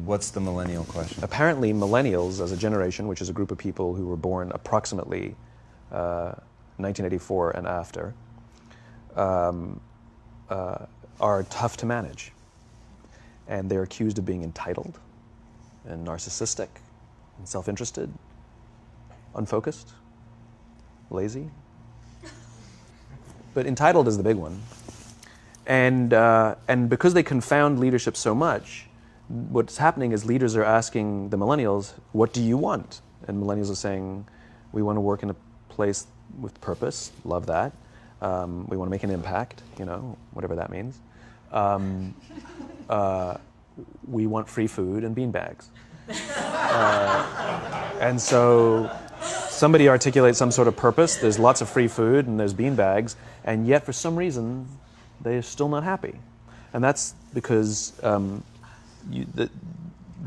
What's the millennial question? Apparently, millennials as a generation, which is a group of people who were born approximately 1984 and after, are tough to manage. And they're accused of being entitled and narcissistic and self-interested, unfocused, lazy. But entitled is the big one. And because they confound leadership so much, what's happening is leaders are asking the millennials, what do you want? And millennials are saying, we want to work in a place with purpose, love that. We want to make an impact, whatever that means. We want free food and beanbags. And so somebody articulates some sort of purpose, there's lots of free food and there's beanbags, and yet for some reason, they're still not happy. And that's because they're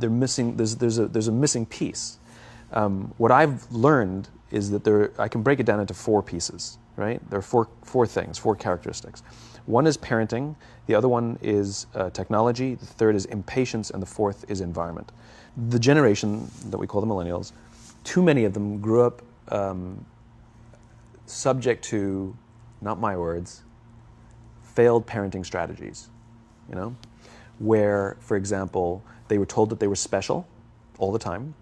missing, there's a missing piece. What I've learned is that I can break it down into 4 pieces, right? There are four things, 4 characteristics. One is parenting, the other one is technology, the third is impatience, and the fourth is environment. The generation that we call the millennials, too many of them grew up subject to, not my words, failed parenting strategies, where, for example, they were told that they were special all the time.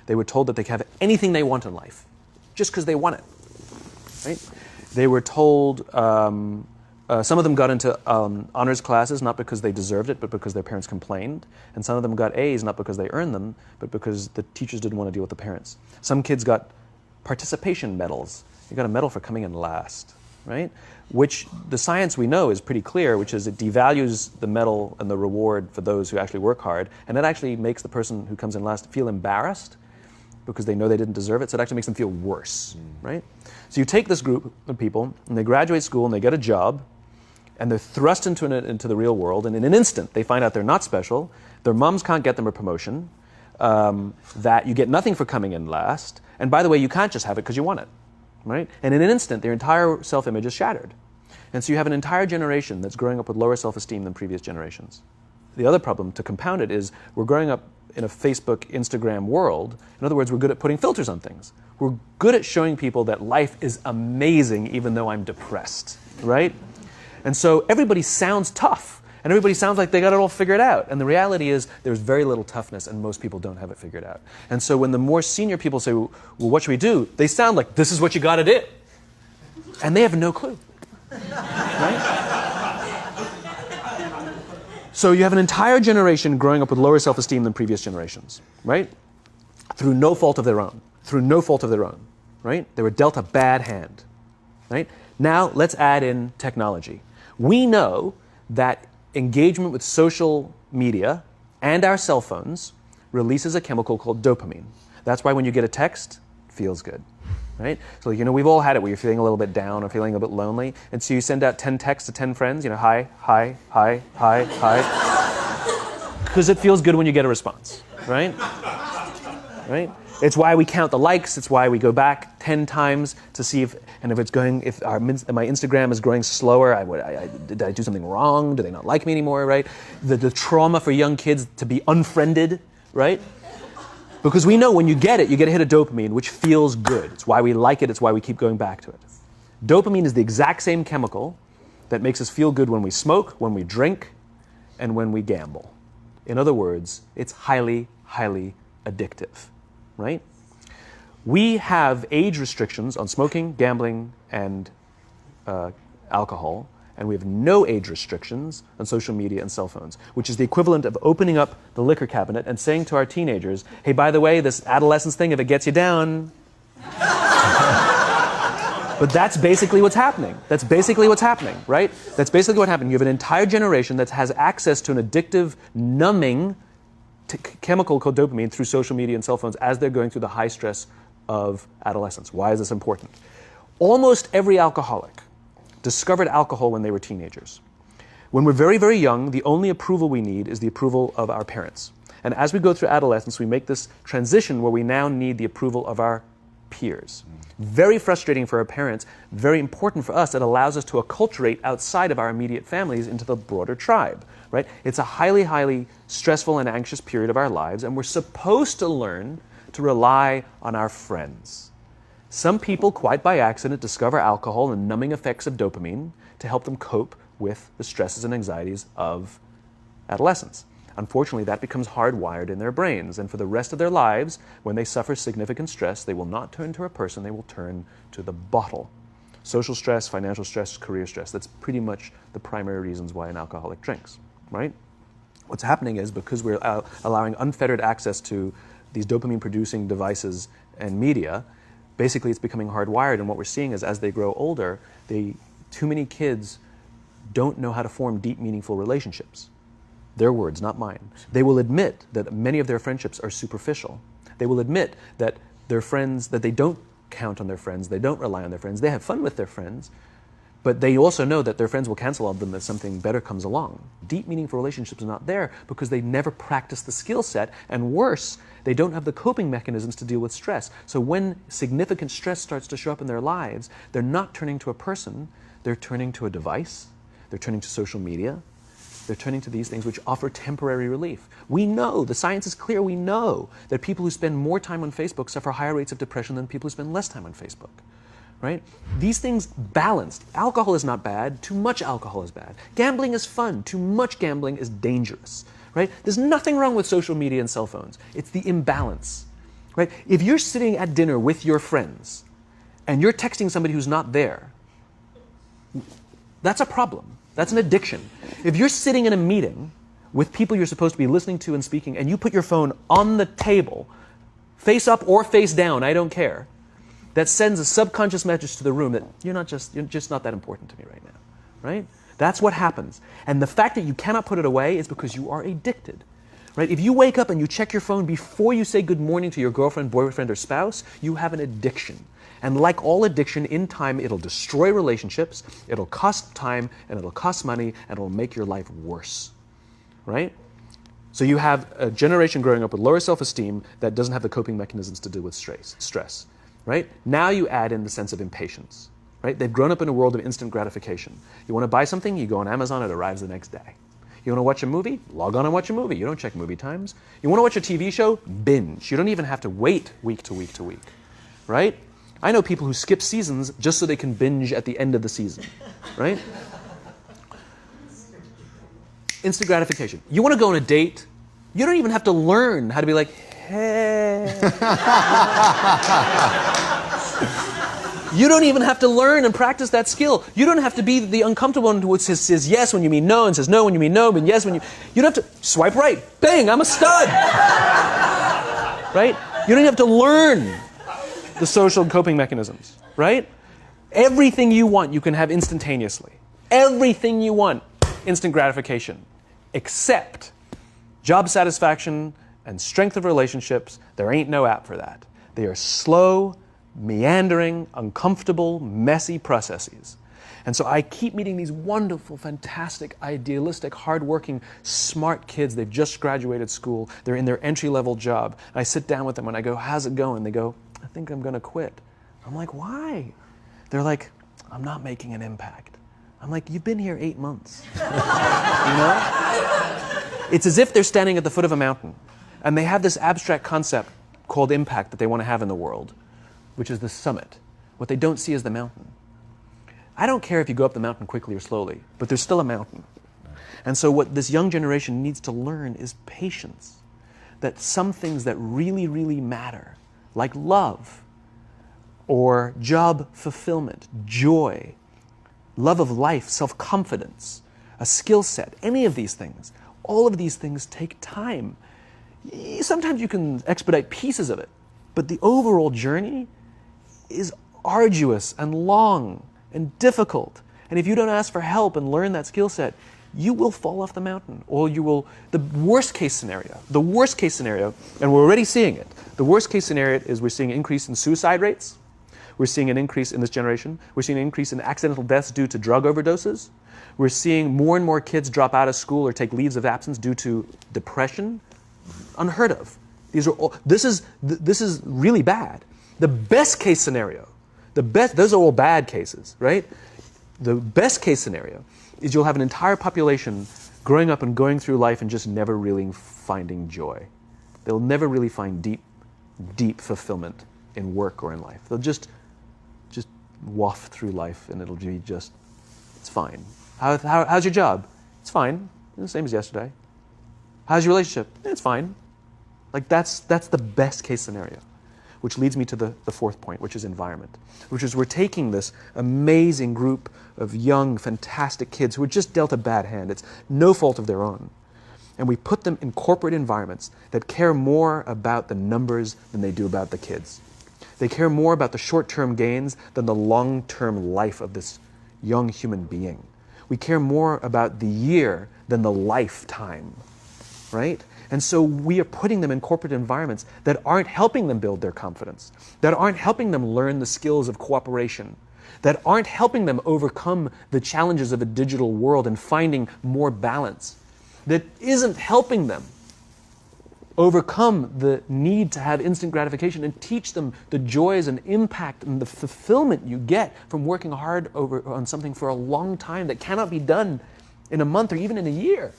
They were told that they could have anything they want in life, just because they want it, right? They were told, some of them got into honors classes, not because they deserved it, but because their parents complained. And some of them got A's, not because they earned them, but because the teachers didn't want to deal with the parents. Some kids got participation medals. You got a medal for coming in last, right? Which the science we know is pretty clear, which is it devalues the medal and the reward for those who actually work hard. And it actually makes the person who comes in last feel embarrassed because they know they didn't deserve it. So it actually makes them feel worse, right? So you take this group of people and they graduate school and they get a job and they're thrust into the real world, and in an instant they find out they're not special, their moms can't get them a promotion, that you get nothing for coming in last, and by the way, you can't just have it because you want it, right? And in an instant, their entire self-image is shattered. And so you have an entire generation that's growing up with lower self-esteem than previous generations. The other problem, to compound it, is we're growing up in a Facebook, Instagram world. In other words, we're good at putting filters on things. We're good at showing people that life is amazing even though I'm depressed, right? And so everybody sounds tough, and everybody sounds like they got it all figured out. And the reality is there's very little toughness, and most people don't have it figured out. And so when the more senior people say, well, what should we do? They sound like, this is what you got to do. And they have no clue, right? So you have an entire generation growing up with lower self-esteem than previous generations, right? Through no fault of their own, right? They were dealt a bad hand, right? Now let's add in technology. We know that engagement with social media and our cell phones releases a chemical called dopamine. That's why when you get a text, it feels good, right? So we've all had it where you're feeling a little bit down or feeling a bit lonely, and so you send out 10 texts to 10 friends, hi, hi, hi, hi, hi, because it feels good when you get a response, right? Right? It's why we count the likes. It's why we go back 10 times to see if my Instagram is growing slower, did I do something wrong? Do they not like me anymore, right? The trauma for young kids to be unfriended, right? Because we know when you get a hit of dopamine, which feels good. It's why we like it. It's why we keep going back to it. Dopamine is the exact same chemical that makes us feel good when we smoke, when we drink, and when we gamble. In other words, it's highly, highly addictive. Right? We have age restrictions on smoking, gambling, and alcohol, and we have no age restrictions on social media and cell phones, which is the equivalent of opening up the liquor cabinet and saying to our teenagers, hey, by the way, this adolescence thing, if it gets you down. But that's basically what's happening. Right? That's basically what happened. You have an entire generation that has access to an addictive, numbing chemical called dopamine through social media and cell phones as they're going through the high stress of adolescence. Why is this important? Almost every alcoholic discovered alcohol when they were teenagers. When we're very, very young, the only approval we need is the approval of our parents. And as we go through adolescence, we make this transition where we now need the approval of our peers. Very frustrating for our parents, very important for us. It allows us to acculturate outside of our immediate families into the broader tribe. right? It's a highly, highly stressful and anxious period of our lives, and we're supposed to learn to rely on our friends. Some people, quite by accident, discover alcohol and numbing effects of dopamine to help them cope with the stresses and anxieties of adolescence. Unfortunately, that becomes hardwired in their brains, and for the rest of their lives, when they suffer significant stress, they will not turn to a person, they will turn to the bottle. Social stress, financial stress, career stress, that's pretty much the primary reasons why an alcoholic drinks, right? What's happening is because we're allowing unfettered access to these dopamine-producing devices and media, basically it's becoming hardwired, and what we're seeing is as they grow older, too many kids don't know how to form deep, meaningful relationships. Their words, not mine. They will admit that many of their friendships are superficial. They will admit that their friends, that they don't count on their friends, they don't rely on their friends, they have fun with their friends, but they also know that their friends will cancel on them if something better comes along. Deep, meaningful relationships are not there because they never practice the skill set, and worse, they don't have the coping mechanisms to deal with stress. So when significant stress starts to show up in their lives, they're not turning to a person, they're turning to a device, they're turning to social media, they're turning to these things which offer temporary relief. We know, the science is clear, we know that people who spend more time on Facebook suffer higher rates of depression than people who spend less time on Facebook, right? These things balanced. Alcohol is not bad, too much alcohol is bad. Gambling is fun, too much gambling is dangerous, right? There's nothing wrong with social media and cell phones. It's the imbalance, right? If you're sitting at dinner with your friends and you're texting somebody who's not there, that's a problem. That's an addiction. If you're sitting in a meeting with people you're supposed to be listening to and speaking, and you put your phone on the table, face up or face down, I don't care, that sends a subconscious message to the room that you're just not that important to me right now, right? That's what happens. And the fact that you cannot put it away is because you are addicted, right? If you wake up and you check your phone before you say good morning to your girlfriend, boyfriend, or spouse, you have an addiction. And like all addiction, in time, it'll destroy relationships, it'll cost time, and it'll cost money, and it'll make your life worse, right? So you have a generation growing up with lower self-esteem that doesn't have the coping mechanisms to deal with stress, right? Now you add in the sense of impatience, right? They've grown up in a world of instant gratification. You want to buy something, you go on Amazon, it arrives the next day. You want to watch a movie? Log on and watch a movie. You don't check movie times. You want to watch a TV show? Binge. You don't even have to wait week to week to week, right? I know people who skip seasons just so they can binge at the end of the season, right? Instant gratification. You want to go on a date? You don't even have to learn how to be like, hey. You don't even have to learn and practice that skill. You don't have to be the uncomfortable one who says yes when you mean no and says no when you mean no, but yes when you... You don't have to swipe right. Bang, I'm a stud. Right? You don't have to learn the social coping mechanisms, right? Everything you want, you can have instantaneously. Everything you want, instant gratification. Except job satisfaction and strength of relationships, there ain't no app for that. They are slow, meandering, uncomfortable, messy processes. And so I keep meeting these wonderful, fantastic, idealistic, hardworking, smart kids. They've just graduated school. They're in their entry-level job. I sit down with them and I go, how's it going? They go, I think I'm going to quit. I'm like, why? They're like, I'm not making an impact. I'm like, you've been here 8 months. You know? It's as if they're standing at the foot of a mountain and they have this abstract concept called impact that they want to have in the world, which is the summit. What they don't see is the mountain. I don't care if you go up the mountain quickly or slowly, but there's still a mountain. And so what this young generation needs to learn is patience. That some things that really, really matter, like love, or job fulfillment, joy, love of life, self-confidence, a skill set, any of these things, all of these things take time. Sometimes you can expedite pieces of it, but the overall journey is arduous and long and difficult. And if you don't ask for help and learn that skill set, you will fall off the mountain, or you will, the worst case scenario, and we're already seeing it, the worst case scenario is we're seeing an increase in suicide rates, we're seeing an increase in this generation, we're seeing an increase in accidental deaths due to drug overdoses, we're seeing more and more kids drop out of school or take leaves of absence due to depression, unheard of. These are all, this is really bad. The best case scenario, those are all bad cases, right? The best case scenario is you'll have an entire population growing up and going through life and just never really finding joy. They'll never really find deep fulfillment in work or in life. They'll just waft through life and it'll be just, it's fine. How's your job? It's fine. The same as yesterday. How's your relationship? It's fine. Like that's the best case scenario. Which leads me to the fourth point, which is environment. Which is we're taking this amazing group of young, fantastic kids who are just dealt a bad hand. It's no fault of their own. And we put them in corporate environments that care more about the numbers than they do about the kids. They care more about the short-term gains than the long-term life of this young human being. We care more about the year than the lifetime, right? And so we are putting them in corporate environments that aren't helping them build their confidence, that aren't helping them learn the skills of cooperation, that aren't helping them overcome the challenges of a digital world and finding more balance, that isn't helping them overcome the need to have instant gratification and teach them the joys and impact and the fulfillment you get from working hard on something for a long time that cannot be done in a month or even in a year.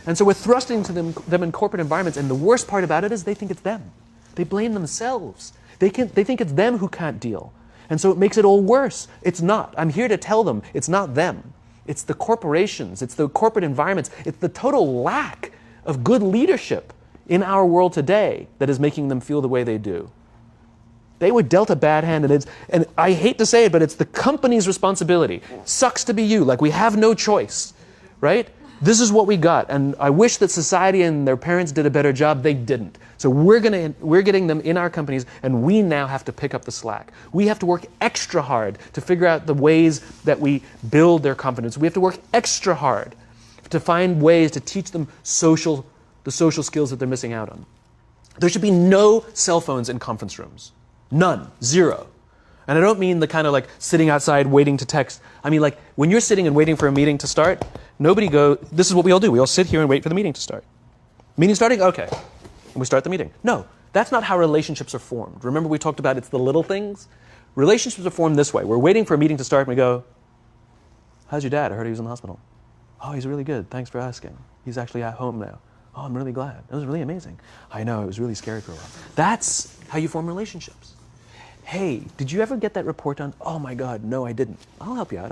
And so we're thrusting to them in corporate environments, and the worst part about it is they think it's them. They blame themselves. They think it's them who can't deal. And so it makes it all worse. It's not. I'm here to tell them it's not them. It's the corporations. It's the corporate environments. It's the total lack of good leadership in our world today that is making them feel the way they do. They were dealt a bad hand, and I hate to say it, but it's the company's responsibility. Sucks to be you. Like, we have no choice, right? This is what we got, and I wish that society and their parents did a better job. They didn't. So we're getting them in our companies, and we now have to pick up the slack. We have to work extra hard to figure out the ways that we build their confidence. We have to work extra hard to find ways to teach them the social skills that they're missing out on. There should be no cell phones in conference rooms. None. Zero. And I don't mean the kind of like sitting outside waiting to text. I mean like when you're sitting and waiting for a meeting to start, this is what we all do. We all sit here and wait for the meeting to start. Meeting starting? Okay. And we start the meeting. No, that's not how relationships are formed. Remember we talked about it's the little things? Relationships are formed this way. We're waiting for a meeting to start and we go, how's your dad? I heard he was in the hospital. Oh, he's really good. Thanks for asking. He's actually at home now. Oh, I'm really glad. It was really amazing. I know, it was really scary for a while. That's how you form relationships. Hey, did you ever get that report done? Oh my God, no, I didn't. I'll help you out.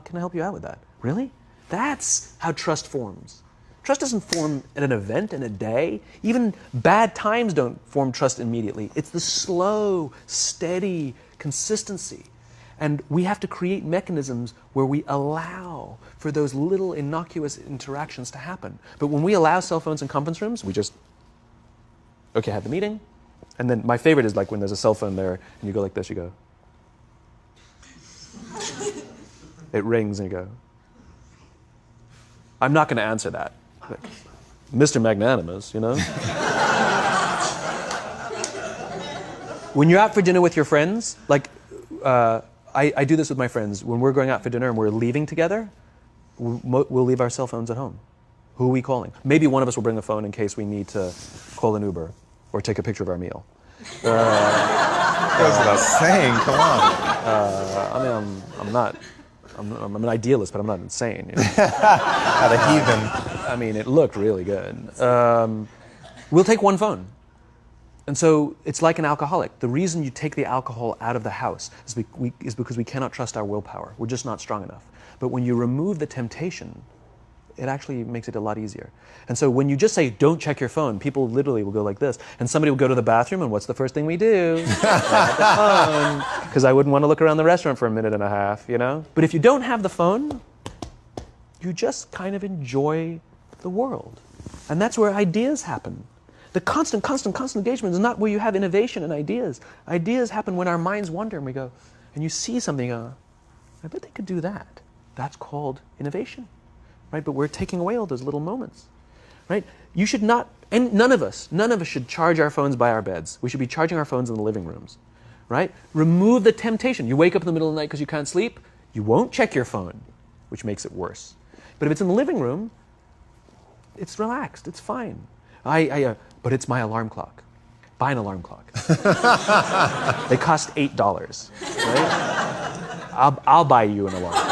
Can I help you out with that? Really? That's how trust forms. Trust doesn't form in an event, in a day. Even bad times don't form trust immediately. It's the slow, steady consistency. And we have to create mechanisms where we allow for those little innocuous interactions to happen. But when we allow cell phones in conference rooms, we just, okay, have the meeting. And then my favorite is like when there's a cell phone there and you go like this, you go. It rings and you go. I'm not going to answer that. Like, Mr. Magnanimous, you know? When you're out for dinner with your friends, like, I do this with my friends. When we're going out for dinner and we're leaving together, we'll leave our cell phones at home. Who are we calling? Maybe one of us will bring a phone in case we need to call an Uber or take a picture of our meal. That goes without saying, come on. I'm an idealist, but I'm not insane. You know? Not a heathen. I mean, it looked really good. We'll take one phone. And so it's like an alcoholic. The reason you take the alcohol out of the house is because we cannot trust our willpower. We're just not strong enough. But when you remove the temptation, it actually makes it a lot easier. And so when you just say, don't check your phone, people literally will go like this. And somebody will go to the bathroom, and what's the first thing we do? Grab the phone. Because I wouldn't want to look around the restaurant for a minute and a half, you know? But if you don't have the phone, you just kind of enjoy the world. And that's where ideas happen. The constant engagement is not where you have innovation and ideas. Ideas happen when our minds wander and we go, and you see something, I bet they could do that. That's called innovation, right? But we're taking away all those little moments, right? You should not, and none of us should charge our phones by our beds. We should be charging our phones in the living rooms, right? Remove the temptation. You wake up in the middle of the night because you can't sleep, you won't check your phone, which makes it worse. But if it's in the living room, it's relaxed, it's fine. But it's my alarm clock. Buy an alarm clock. They cost $8, right? I'll buy you an alarm.